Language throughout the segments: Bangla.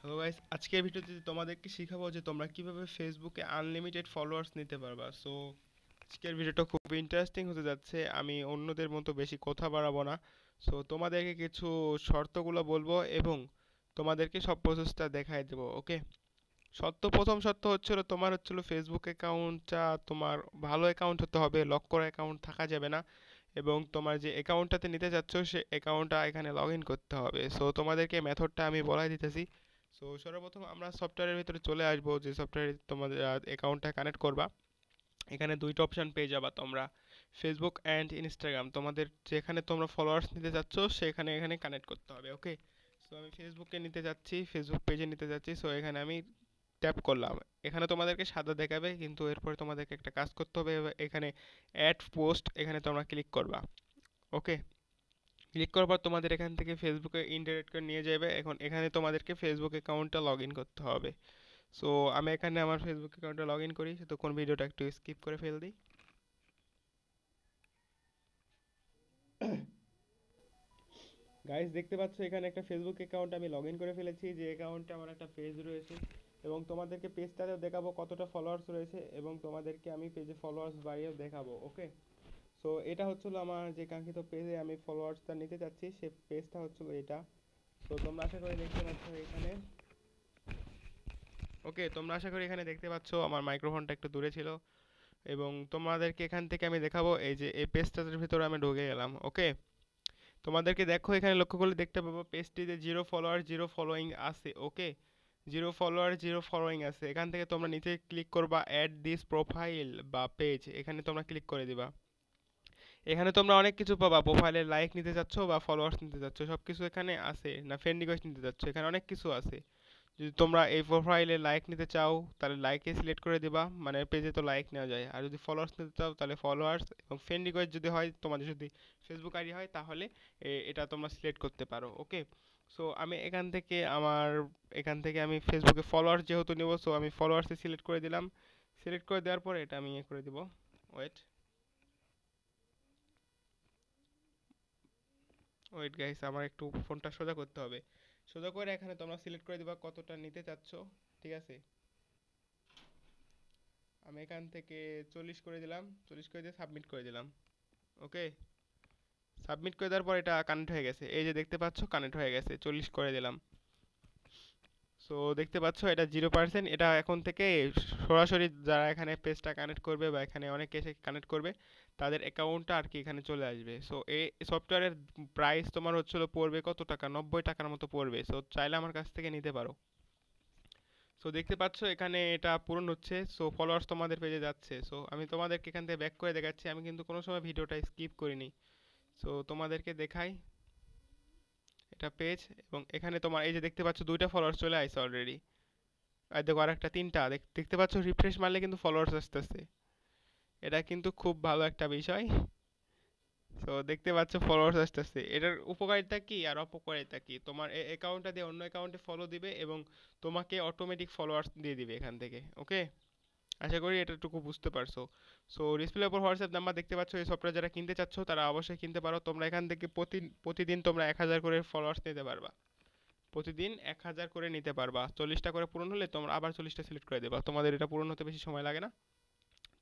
হ্যালো গাইস, আজকের ভিডিওতে তোমাদেরকে শিখাবো যে তোমরা কিভাবে ফেসবুকে আনলিমিটেড ফলোয়ার্স নিতে পারবা। সো আজকের ভিডিওটা খুব ইন্টারেস্টিং হতে যাচ্ছে। আমি অন্যদের মতো বেশি কথা বাড়াবো না। সো তোমাদেরকে কিছু শর্তগুলো বলবো এবং তোমাদেরকে সব প্রসেসটা দেখাই দেবো। ওকে, প্রথম শর্ত হচ্ছিল তোমার হচ্ছিল ফেসবুক অ্যাকাউন্টটা তোমার ভালো অ্যাকাউন্ট হতে হবে, লক করা অ্যাকাউন্ট থাকা যাবে না। এবং তোমার যে অ্যাকাউন্টটাতে নিতে চাচ্ছ সে অ্যাকাউন্টটা এখানে লগ ইন করতে হবে। সো তোমাদেরকে মেথডটা আমি বলাই দিতেছি। সো সর্বপ্রথম আমরা সফটওয়্যারের ভিতরে চলে আসবো, যে সফটওয়্যারে তোমাদের অ্যাকাউন্টটা কানেক্ট করবা। এখানে দুইটা অপশন পেয়ে যাবা তোমরা, ফেসবুক অ্যান্ড ইনস্টাগ্রাম। তোমাদের যেখানে তোমরা ফলোয়ার্স নিতে চাচ্ছ সেখানে এখানে কানেক্ট করতে হবে। ওকে, সো আমি ফেসবুকে নিতে যাচ্ছি, ফেসবুক পেজে নিতে যাচ্ছি। সো এখানে আমি ট্যাপ করলাম। এখানে তোমাদেরকে সাদা দেখাবে, কিন্তু এরপরে তোমাদেরকে একটা কাজ করতে হবে। এখানে অ্যাড পোস্ট, এখানে তোমরা ক্লিক করবা। ওকে, ক্লিক করার পর তোমাদের এখান থেকে ফেসবুকে ইনডাইরেক্ট করে নিয়ে যাবে। এখন এখানে তোমাদেরকে ফেসবুক অ্যাকাউন্টটা লগ ইন করতে হবে। সো আমি এখানে আমার ফেসবুক অ্যাকাউন্টে লগ ইন করি, তো কোন ভিডিওটা একটু স্কিপ করে ফেল দিই। গাইস, দেখতে পাচ্ছ এখানে একটা ফেসবুক অ্যাকাউন্ট আমি লগ ইন করে ফেলেছি, যে অ্যাকাউন্টে আমার একটা পেজ রয়েছে। এবং তোমাদেরকে পেজটাতেও দেখাবো কতটা ফলোয়ার্স রয়েছে, এবং তোমাদেরকে আমি পেজে ফলোয়ার্স বাড়িয়েও দেখাবো। ওকে, সো এটা হচ্ছিল আমার যে কাঙ্ক্ষিত পেজে আমি ফলোয়ার্সটা নিতে চাচ্ছি, সে পেজটা হচ্ছিল এটা। তো তোমরা আশা করি দেখতে পাচ্ছ এখানে। ওকে, তোমরা আশা করি এখানে দেখতে পাচ্ছ, আমার মাইক্রোফোনটা একটু দূরে ছিল। এবং তোমাদেরকে এখান থেকে আমি দেখাবো, এই যে এই পেজটার ভিতরে আমি ঢুকে গেলাম। ওকে, তোমাদেরকে দেখো এখানে লক্ষ্য করলে দেখতে পাবো পেজটিতে জিরো ফলোয়ার জিরো ফলোয়িং আছে। ওকে, জিরো ফলোয়ার জিরো ফলোয়িং আছে। এখান থেকে তোমরা নিচে ক্লিক করবা অ্যাড দিস প্রোফাইল বা পেজ, এখানে তোমরা ক্লিক করে দিবা। এখানে তোমরা অনেক কিছু পাবা, প্রোফাইলের লাইক নিতে চাচ্ছ বা ফলোয়ার্স নিতে চাচ্ছ, সব কিছু এখানে আছে। না ফ্রেন্ড রিকোয়েস্ট নিতে চাচ্ছ, এখানে অনেক কিছু আছে। যদি তোমরা এই প্রোফাইলে লাইক নিতে চাও তাহলে লাইকে সিলেক্ট করে দিবা, মানে পেজে তো লাইক নেওয়া যায়। আর যদি ফলোয়ার্স নিতে চাও তাহলে ফলোয়ার্স, এবং ফ্রেন্ড রিকোয়েস্ট যদি হয়, তোমাদের যদি ফেসবুক আইডি হয় তাহলে এটা তোমরা সিলেক্ট করতে পারো। ওকে, সো আমি এখান থেকে আমি ফেসবুকে ফলোয়ার্স যেহেতু নেব, সো আমি ফলোয়ার্সে সিলেক্ট করে দিলাম। সিলেক্ট করে দেওয়ার পরে এটা আমি ইয়ে করে দিব। ওয়েট ওয়েট গাইস, আমার একটু ফোনটা সোজা করতে হবে। সোজা করে এখানে তোমরা সিলেক্ট করে দিবা কতটা নিতে চাচ্ছ। ঠিক আছে, আমি এখান থেকে 40 করে দিলাম, 40 করে দিয়ে সাবমিট করে দিলাম। ওকে, সাবমিট করে দেওয়ার পর এটা কানেক্ট হয়ে গেছে, এই যে দেখতে পাচ্ছ কানেক্ট হয়ে গেছে, 40 করে দিলাম। সো দেখতে পাচ্ছ এটা 0%। এটা এখন থেকে সরাসরি যারা এখানে পেজটা কানেক্ট করবে বা এখানে অনেকে এসে কানেক্ট করবে, তাদের অ্যাকাউন্টটা আর কি এখানে চলে আসবে। সো এই সফটওয়্যারের প্রাইস তোমার হচ্ছিল পড়বে কত টাকা, 90 টাকার মতো পড়বে। সো চাইলে আমার কাছ থেকে নিতে পারো। সো দেখতে পাচ্ছ এখানে এটা পূরণ হচ্ছে, সো ফলোয়ার্স তোমাদের পেজে যাচ্ছে। সো আমি তোমাদেরকে এখান থেকে ব্যাক করে দেখাচ্ছি, আমি কিন্তু কোনো সময় ভিডিওটা স্কিপ করিনি। সো তোমাদেরকে দেখাই এটা পেজ, এবং এখানে তোমার এই যে দেখতে পাচ্ছ দুইটা ফলোয়ার্স চলে আসছে অলরেডি। আর দেখো আরেকটা তিনটা দেখতে পাচ্ছ, রিফ্রেশ মারলে কিন্তু ফলোয়ার্স আসতেছে। এটা কিন্তু খুব ভালো একটা বিষয়। সো দেখতে পাচ্ছ ফলোয়ার্স আসতেছে। এটার উপকারিতা কি আর অপকারিতা কি, তোমার এই অ্যাকাউন্টটা দিয়ে অন্য অ্যাকাউন্টে ফলো দিবে এবং তোমাকে অটোমেটিক ফলোয়ার্স দিয়ে দিবে এখান থেকে। ওকে, আশা করি এতটুকু বুঝতে পারছো। সো ডিসপ্লের উপর হোয়াটসঅ্যাপ নাম্বার দেখতে পাচ্ছ, এই সফটওয়্যার যারা কিনতে চাচ্ছ তারা অবশ্যই কিনতে পারো। তোমরা এখান থেকে প্রতিদিন তোমরা 1000 করে ফলোয়ার্স নিতে পারবা। প্রতিদিন 1000 করে নিতে পারবা। 40টা করে পূরণ হলে তোমরা আবার 40টা সিলেক্ট করে দেবা, তোমাদের এটা পূরণ হতে বেশি সময় লাগে না।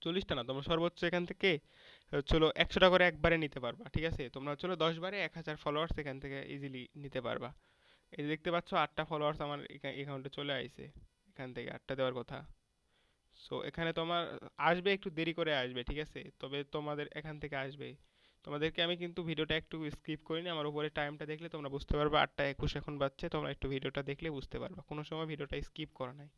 40টা না, তোমরা সর্বোচ্চ এখান থেকে চলো 100টা করে একবারে নিতে পারবা। ঠিক আছে, তোমরা চলো 10 বারে 1000 ফলোয়ার্স এখান থেকে ইজিলি নিতে পারবা। এই যে দেখতে পাচ্ছ 8টা ফলোয়ার্স আমার অ্যাকাউন্টে চলে আইছে, এখান থেকে 8টা দেওয়ার কথা। সো এখানে তোমার আসবে, একটু দেরি করে আসবে, ঠিক আছে, তবে তোমাদের এখান থেকে আসবে। তোমাদেরকে আমি কিন্তু ভিডিওটা একটু স্কিপ করিনি, আমার উপরে টাইমটা দেখলে তোমরা বুঝতে পারবে 8টা 21 এখন বাজছে। তোমরা একটু ভিডিওটা দেখলে বুঝতে পারবা, কোনো সময় ভিডিওটা স্কিপ করা নাই।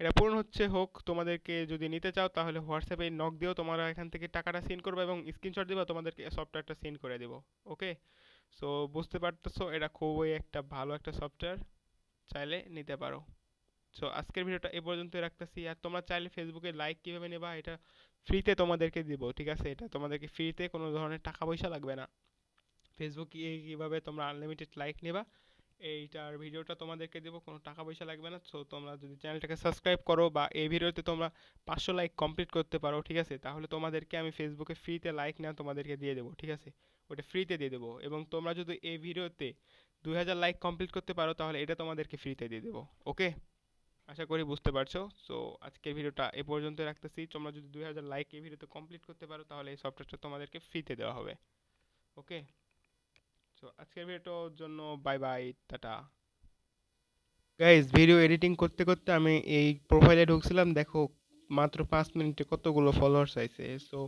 এটা পূরণ হচ্ছে হোক, তোমাদেরকে যদি নিতে চাও তাহলে হোয়াটসঅ্যাপে নক দিও, তোমরা এখান থেকে টাকাটা সেন্ড করবে এবং স্ক্রিনশট দিবা, তোমাদেরকে সফটওয়্যারটা সেন্ড করে দেবো। ওকে, সো বুঝতে পারতেছো এটা খুবই একটা ভালো একটা সফটওয়্যার, চাইলে নিতে পারো। সো আজকের ভিডিওটা এ পর্যন্তই রাখতেছি। আর তোমরা চাইলে ফেসবুকে লাইক কীভাবে নেবা এটা ফ্রিতে তোমাদেরকে দিব। ঠিক আছে, এটা তোমাদেরকে ফ্রিতে, কোনো ধরনের টাকা পয়সা লাগবে না। ফেসবুক কীভাবে তোমরা আনলিমিটেড লাইক নেবা এইটার ভিডিওটা তোমাদেরকে দেবো, কোনো টাকা পয়সা লাগবে না। সো তোমরা যদি চ্যানেলটাকে সাবস্ক্রাইব করো বা এই ভিডিওতে তোমরা 500 লাইক কমপ্লিট করতে পারো, ঠিক আছে, তাহলে তোমাদেরকে আমি ফেসবুকে ফ্রিতে লাইক নেওয়া তোমাদেরকে দিয়ে দেবো। ঠিক আছে, ওটা ফ্রিতে দিয়ে দেবো। এবং তোমরা যদি এই ভিডিওতে 2000 লাইক কমপ্লিট করতে পারো তাহলে এটা তোমাদেরকে ফ্রিতে দিয়ে দেবো। ওকে, আশা করি বুঝতে পারছো। সো আজকের ভিডিওটা এ পর্যন্ত রাখতেছি। তোমরা যদি 2000 লাইক এই ভিডিওতে কমপ্লিট করতে পারো তাহলে এই সফটওয়্যারটা তোমাদেরকে ফ্রিতে দেওয়া হবে। ওকে, সো আজকের ভিডিওটার জন্য bye bye, tata. Guys, video editing করতে করতে আমি এই প্রোফাইলে ঢুকছিলাম, দেখো মাত্র 5 মিনিটে কতগুলো ফলোয়ার্স আইছে। সো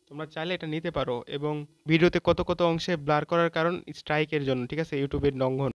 তোমরা চাইলে এটা নিতে পারো। এবং ভিডিওতে কত কত অংশে ব্লার করার কারণ স্ট্রাইকের জন্য, ঠিক আছে, ইউটিউবের লঙ্ঘন।